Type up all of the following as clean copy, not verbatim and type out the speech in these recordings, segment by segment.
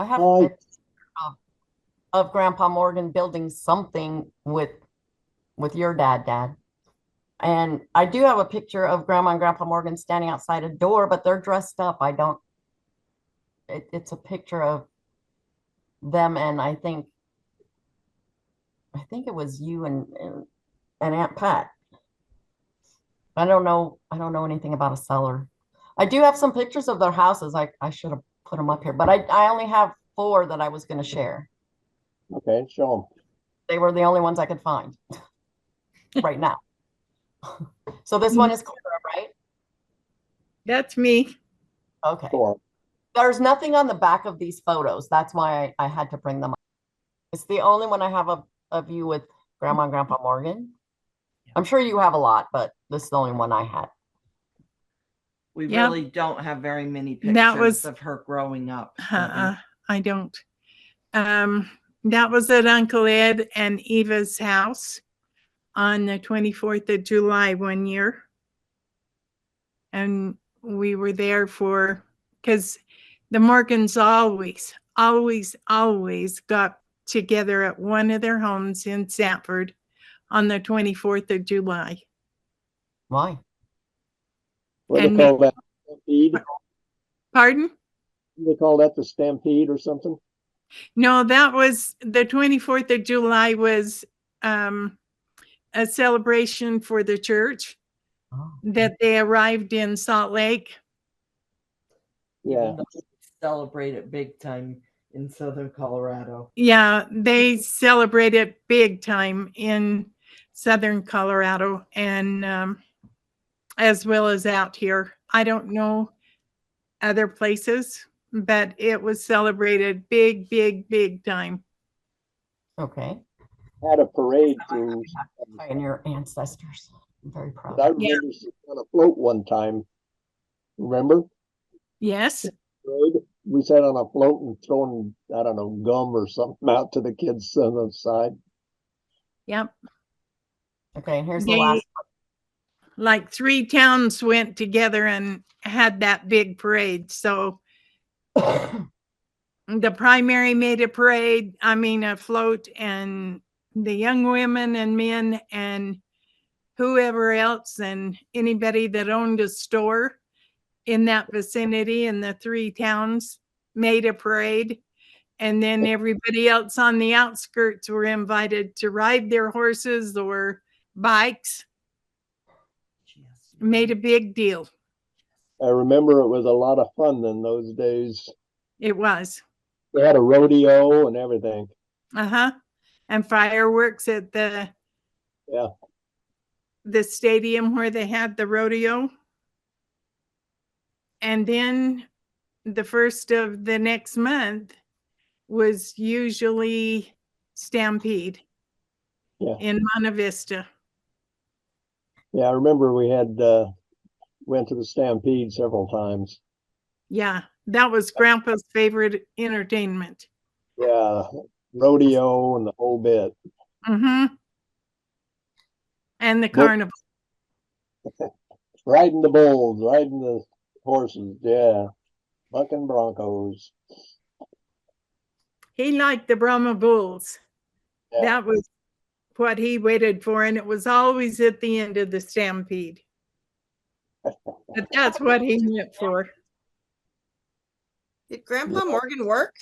I have Oh, pictures of Grandpa Morgan building something with your dad. And I do have a picture of Grandma and Grandpa Morgan standing outside a door, but they're dressed up. I don't, it's a picture of them, and I think it was you and Aunt Pat. I don't know anything about a cellar. I do have some pictures of their houses. I should have put them up here, but I only have four that I was going to share. okay, show They were the only ones I could find right now. So this one Mm, is Cora, right? That's me. Okay. them. There's nothing on the back of these photos. That's why I had to bring them up. It's the only one I have of you with Grandma and Grandpa Morgan. I'm sure you have a lot, but this is the only one I had. We Yep. really don't have very many That pictures was- of her growing up. Debbie. I don't. That was at Uncle Ed and Eva's house on the 24th of July one year. And we were there because the Morgans always got together at one of their homes in Sanford on the 24th of July. Why? What do And they call that? Stampede? Pardon? They call that the stampede or something? No, that was the 24th of July was a celebration for the church Oh. that they arrived in Salt Lake. Yeah. Even though we celebrate it big time in Southern Colorado. Yeah, they celebrate it big time in Southern Colorado and as well as out here. I don't know other places, but it was celebrated big time. Okay. Had a parade through. Pioneer ancestors. I'm very proud. I remember sitting on a float one time. Remember? Yes. Parade? We sat on a float and throwing, I don't know, gum or something out to the kids on the side. Yep. Okay, and here's the They- last Like 3 towns went together and had that big parade. So one. the primary made a float, and the young women and men and whoever else and anybody that owned a store in that vicinity in the 3 towns made a parade. And then everybody else on the outskirts were invited to ride their horses or bikes. Made a big deal. I remember it was a lot of fun in those days. It was. They had a rodeo and everything. And fireworks at Yeah. the stadium where they had the rodeo. And then the first of the next month was usually Stampede Yeah. in Monte Vista. Yeah, I remember we had went to the Stampede several times. Yeah, that was Grandpa's favorite entertainment. Yeah, rodeo and the whole bit. Mm-hmm. And the carnival. Riding the bulls, riding the horses, yeah. Bucking Broncos. He liked the Brahma bulls. Yeah. That was what he waited for, and it was always at the end of the Stampede. But that's what he went for. Did Grandpa Morgan work?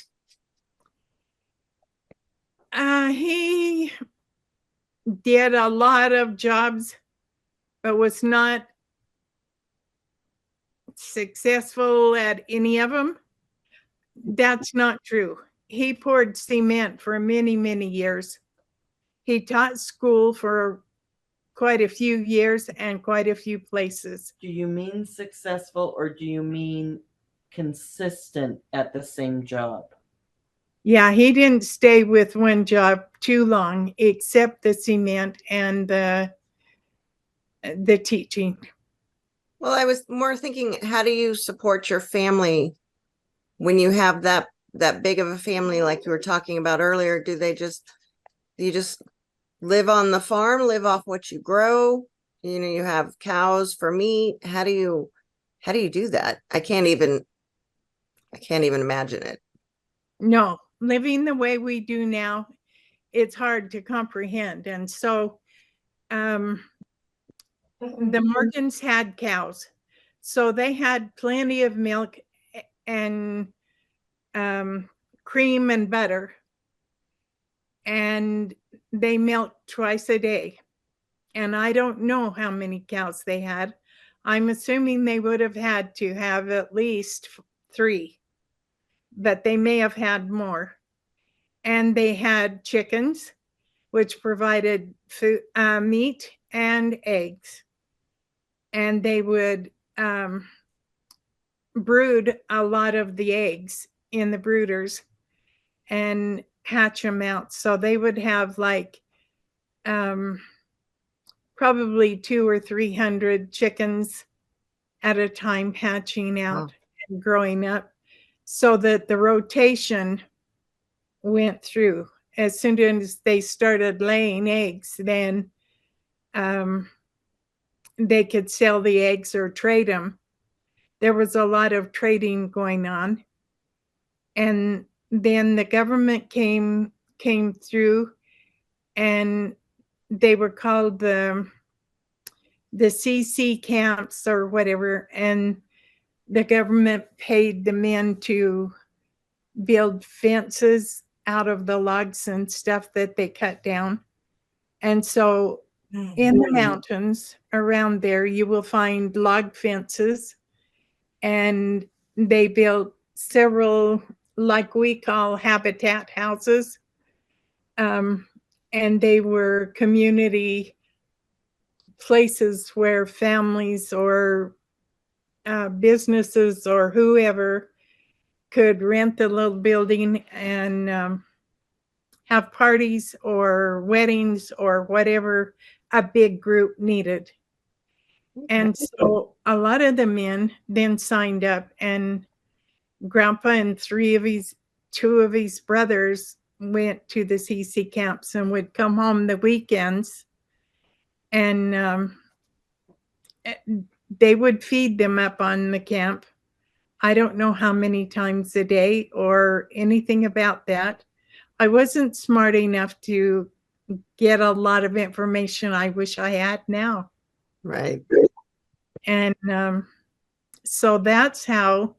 He did a lot of jobs, but was not successful at any of them. That's not true. He poured cement for many years. He taught school for quite a few years and quite a few places. Do you mean successful or do you mean consistent at the same job? Yeah, he didn't stay with one job too long, except the cement and the teaching. Well, I was more thinking, how do you support your family when you have that big of a family like you were talking about earlier? Do you just live on the farm, live off what you grow? You have cows for meat. How do you do that? I can't even imagine it. No, living the way we do now, it's hard to comprehend. And so the Morgans had cows. So they had plenty of milk and cream and butter. And they milked twice a day. And I don't know how many cows they had. I'm assuming they would have had to have at least 3, but they may have had more. And they had chickens, which provided food, meat and eggs. And they would brood a lot of the eggs in the brooders and hatch them out. So they would have like probably 200 or 300 chickens at a time hatching out and growing up, so that the rotation went through. As soon as they started laying eggs, then they could sell the eggs or trade them. There was a lot of trading going on. And then the government came through, and they were called the CC camps or whatever, and the government paid the men to build fences out of the logs and stuff that they cut down. And so in the mountains around there, you will find log fences, and they built several, like we call habitat houses. And they were community places where families or businesses or whoever could rent the little building and have parties or weddings or whatever a big group needed. And so a lot of the men then signed up, and Grandpa and 2 of his brothers went to the CC camps and would come home the weekends, and they would feed them up on the camp. I don't know how many times a day or anything about that. I wasn't smart enough to get a lot of information I wish I had now. Right. And so that's how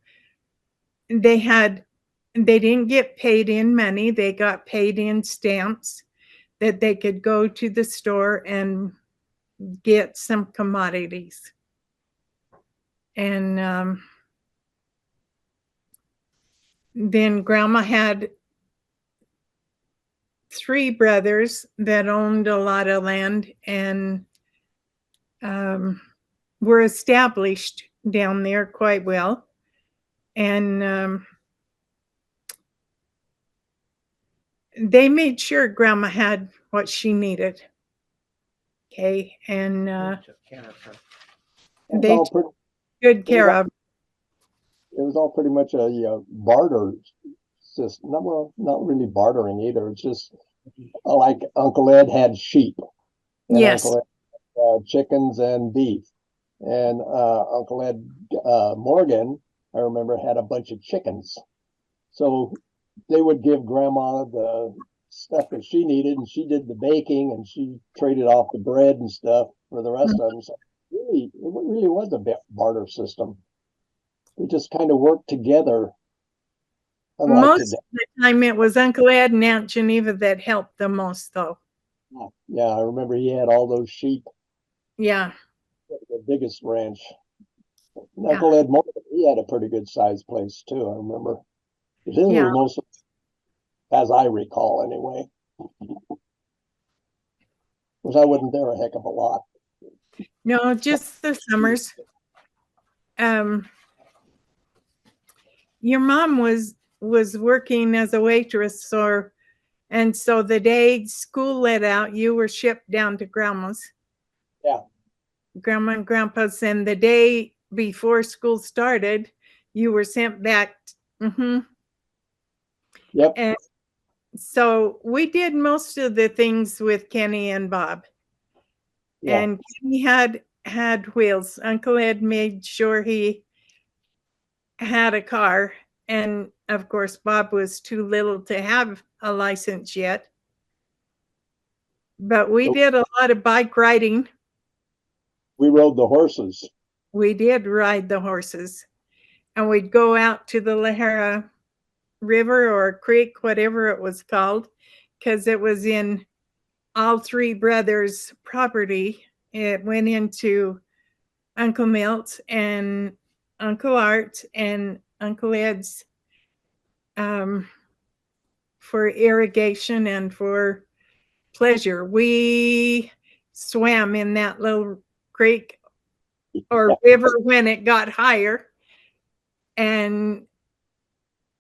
they didn't get paid in money. They got paid in stamps that they could go to the store and get some commodities. And then Grandma had 3 brothers that owned a lot of land and were established down there quite well. And they made sure Grandma had what she needed. Okay. And they took good care of. It was all pretty much a barter system. Well, not really bartering either. It's just like Uncle Ed had sheep. And Yes. Uncle Ed had chickens and beef. And Uncle Ed Morgan, I remember, had a bunch of chickens. So they would give Grandma the stuff that she needed, and she did the baking, and she traded off the bread and stuff for the rest of them. So it really was a barter system. We just kind of worked together. Most of the time it was Uncle Ed and Aunt Geneva that helped the most, though. Yeah, I remember he had all those sheep. Yeah. The biggest ranch. Uncle Ed Morgan, he had a pretty good sized place too, I remember. His was mostly, as I recall anyway. Because I wasn't there a heck of a lot. No, just the summers. Your mom was working as a waitress, and so the day school let out, you were shipped down to Grandma's. Yeah. Grandma and Grandpa's, and the day before school started, you were sent back. Yep. And so we did most of the things with Kenny and Bob. Yeah. And Kenny had wheels. Uncle Ed made sure he had a car, and Of course, Bob was too little to have a license yet. But we did a lot of bike riding. We rode the horses. We did ride the horses. And we'd go out to the Lahara River or creek, whatever it was called, because it was in all three brothers' property. It went into Uncle Milt's and Uncle Art and Uncle Ed's for irrigation and for pleasure. We swam in that little creek or river when it got higher and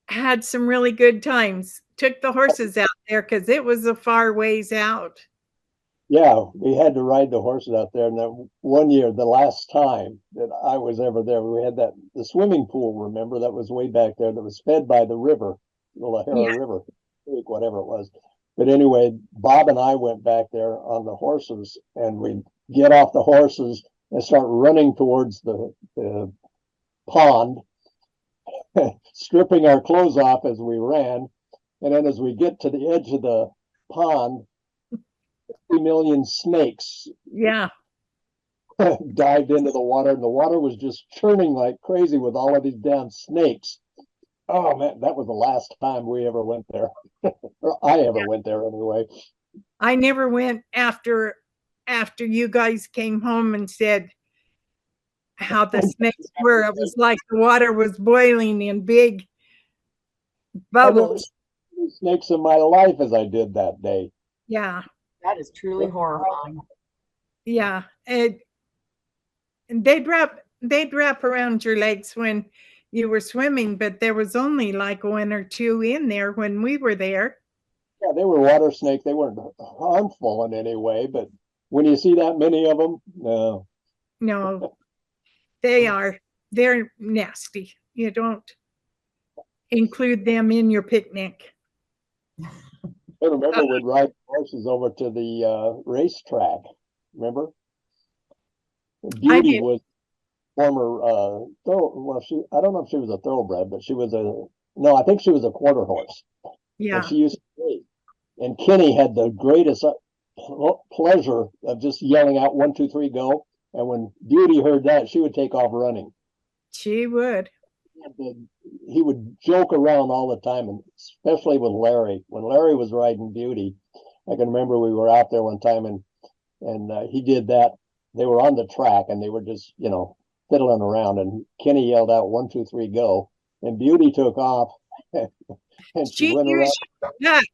had some really good times. Took the horses out there because it was a far ways out. Yeah, we had to ride the horses out there. And then one year, the last time that I was ever there, we had the swimming pool, remember, that was way back there that was fed by the river, the Lahara River, creek, whatever it was. But anyway, Bob and I went back there on the horses, and we'd get off the horses and start running towards the pond, stripping our clothes off as we ran. And then as we get to the edge of the pond, 3 million snakes dived into the water, and the water was just churning like crazy with all of these damn snakes. Oh man, that was the last time we ever went there. Or I ever went there anyway. I never went after you guys came home and said how the snakes were. It was like the water was boiling in big bubbles. Snakes in my life as I did that day. Yeah. That is truly horrifying. Yeah. And they'd wrap around your legs when you were swimming, but there was only like one or two in there when we were there. Yeah, they were water snakes. They weren't harmful in any way, but when you see that many of them, no. No, they're nasty. You don't include them in your picnic. I remember we'd ride horses over to the racetrack. Remember? Beauty was former I don't know if she was a thoroughbred, but I think she was a quarter horse. Yeah. And she used to race. And Kenny had the greatest pleasure of just yelling out 1, 2, 3, go. And when Beauty heard that, she would take off running. She would. He would joke around all the time, and especially with Larry. When Larry was riding Beauty, I can remember we were out there one time, and he did that. They were on the track, and they were just, fiddling around, and Kenny yelled out 1, 2, 3, go. And Beauty took off, and she went around.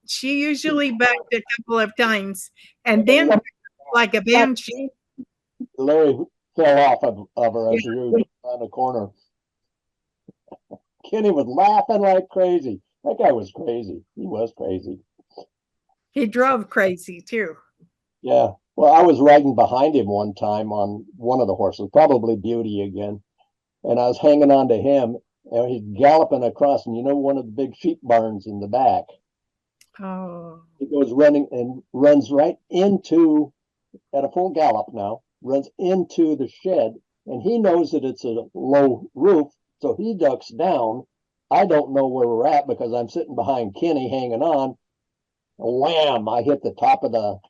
She usually backed a couple of times, and then like a banshee. Larry fell off of her as she was around the corner. Kenny was laughing like crazy. That guy was crazy. He was crazy. He drove crazy too. Yeah. Well, I was riding behind him one time on one of the horses, probably Beauty again. And I was hanging on to him, and he's galloping across, and one of the big sheep barns in the back. Oh. He goes running and runs right into, at a full gallop now, runs into the shed, and he knows that it's a low roof, so he ducks down. I don't know where we're at because I'm sitting behind Kenny hanging on. Wham! I hit the top of the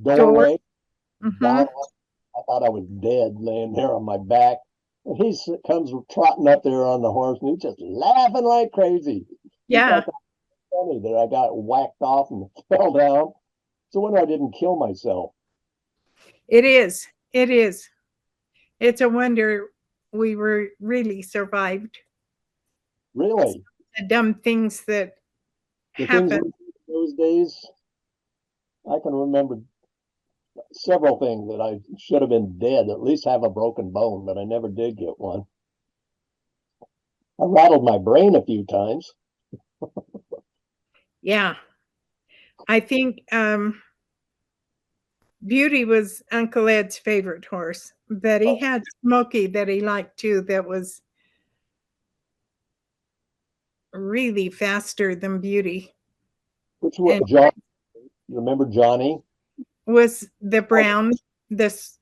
doorway. Mm-hmm. I thought I was dead laying there on my back. And he comes trotting up there on the horse, and he's just laughing like crazy. Yeah. Funny that I got whacked off and fell down. So wonder I didn't kill myself. It is. It's a wonder we were really survived. Really? The dumb things that happened. Those days, I can remember several things that I should have been dead, at least have a broken bone, but I never did get one. I rattled my brain a few times. Yeah. I think Beauty was Uncle Ed's favorite horse, but he had Smokey that he liked too, that was really faster than Beauty. Which was John? You remember Johnny? Was the brown, this.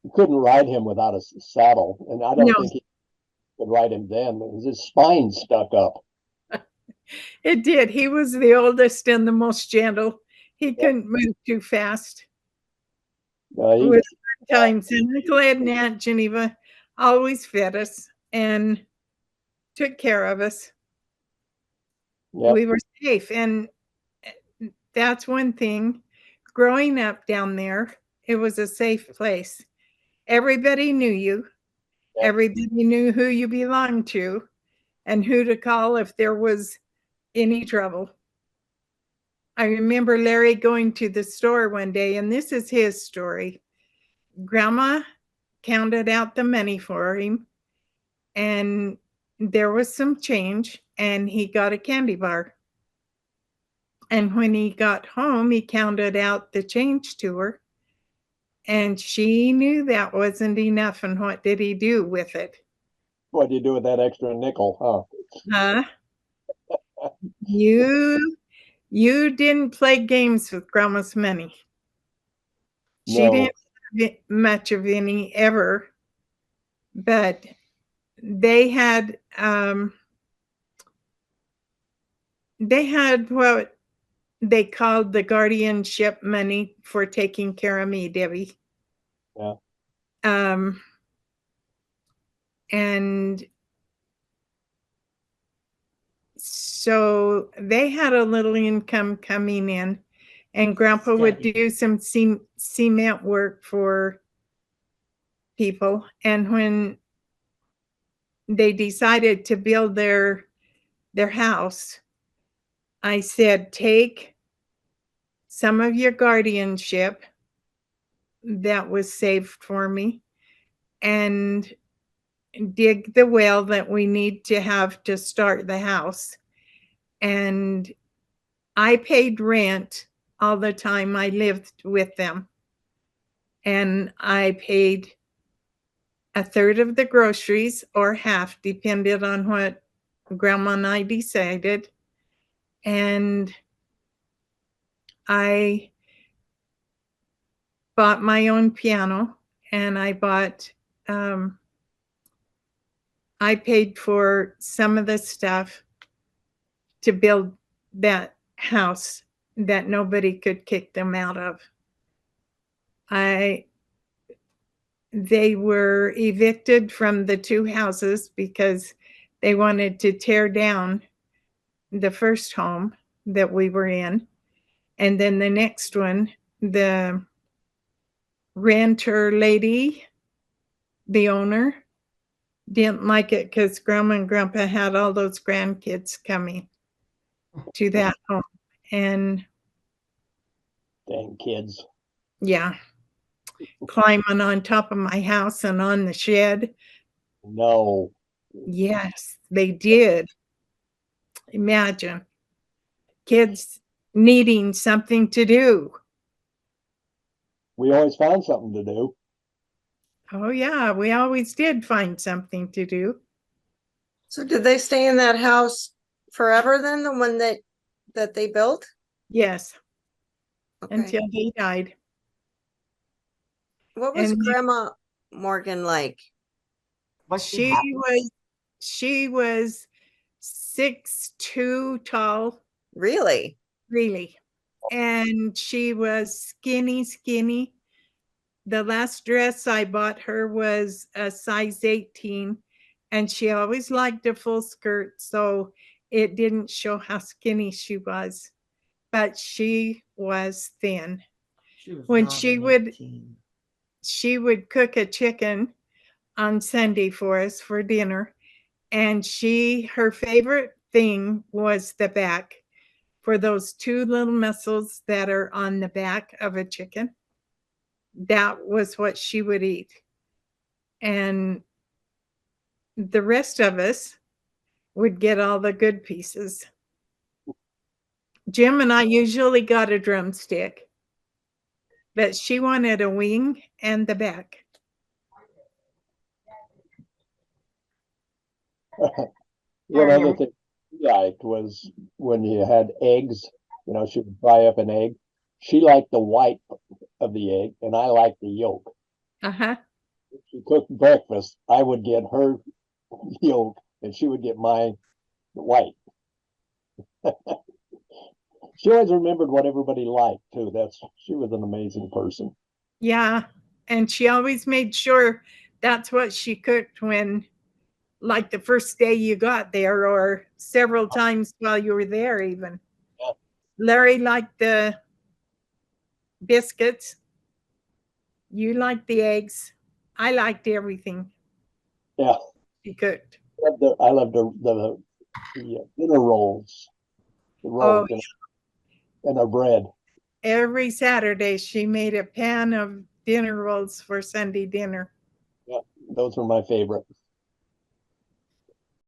You couldn't ride him without a saddle, and I don't think could ride him then. His spine stuck up. It did. He was the oldest and the most gentle. He Yeah. couldn't move too fast. He, It was fun times. And Uncle Ed and Aunt Geneva always fed us and took care of us. yeah, We were safe. And that's one thing. Growing up down there, it was a safe place. Everybody knew you. Yeah. Everybody knew who you belonged to and who to call if there was any trouble. I remember Larry going to the store one day, and this is his story. Grandma counted out the money for him, and there was some change, and he got a candy bar. And when he got home, he counted out the change to her, and she knew that wasn't enough. And what did he do with it? what do you do with that extra nickel, huh? Huh? You didn't play games with Grandma's money. She No. didn't have much of any ever, but they had what they called the guardianship money for taking care of me, Debbie. Yeah. And so they had a little income coming in, and Grandpa would Steady. do some cement work for people. And when they decided to build their house, I said, take some of your guardianship that was saved for me and dig the well that we need to have to start the house. And I paid rent all the time I lived with them. And I paid a third of the groceries or half, depended on what Grandma and I decided. And I bought my own piano, and I paid for some of the stuff to build that house that nobody could kick them out of. They were evicted from the two houses because they wanted to tear down the first home that we were in. And then the next one, the renter lady, the owner, didn't like it because Grandma and Grandpa had all those grandkids coming to that home. And Dang kids. yeah, climbing on top of my house and on the shed. No. Yes, they did. Imagine kids needing something to do. We always found something to do. Oh, yeah, we always did find something to do. So did they stay in that house forever then, the one that they built? Yes, Okay. until they died. What was And Grandma Morgan like? Was she happy? she was 6'2" tall, Really? really. And she was skinny. The last dress I bought her was a size 18, and she always liked a full skirt, so it didn't show how skinny she was, but she was thin. She was When not she an would 18. she would cook a chicken on Sunday for us for dinner, and her favorite thing was the back, for those two little muscles that are on the back of a chicken. That was what she would eat. And the rest of us would get all the good pieces. Jim and I usually got a drumstick, but she wanted a wing and the back. One other thing she liked was when you had eggs, she would fry up an egg. She liked the white of the egg, and I liked the yolk. Uh-huh. If she cooked breakfast, I would get her yolk, and she would get my white. She always remembered what everybody liked too. She was an amazing person. Yeah. And she always made sure that's what she cooked when, like the first day you got there, or several times while you were there, even. Yeah. Larry liked the biscuits. You liked the eggs. I liked everything Yeah, she cooked. I loved the dinner rolls, the Oh, rolls and our bread. every Saturday she made a pan of dinner rolls for Sunday dinner. Yeah, those were my favorite.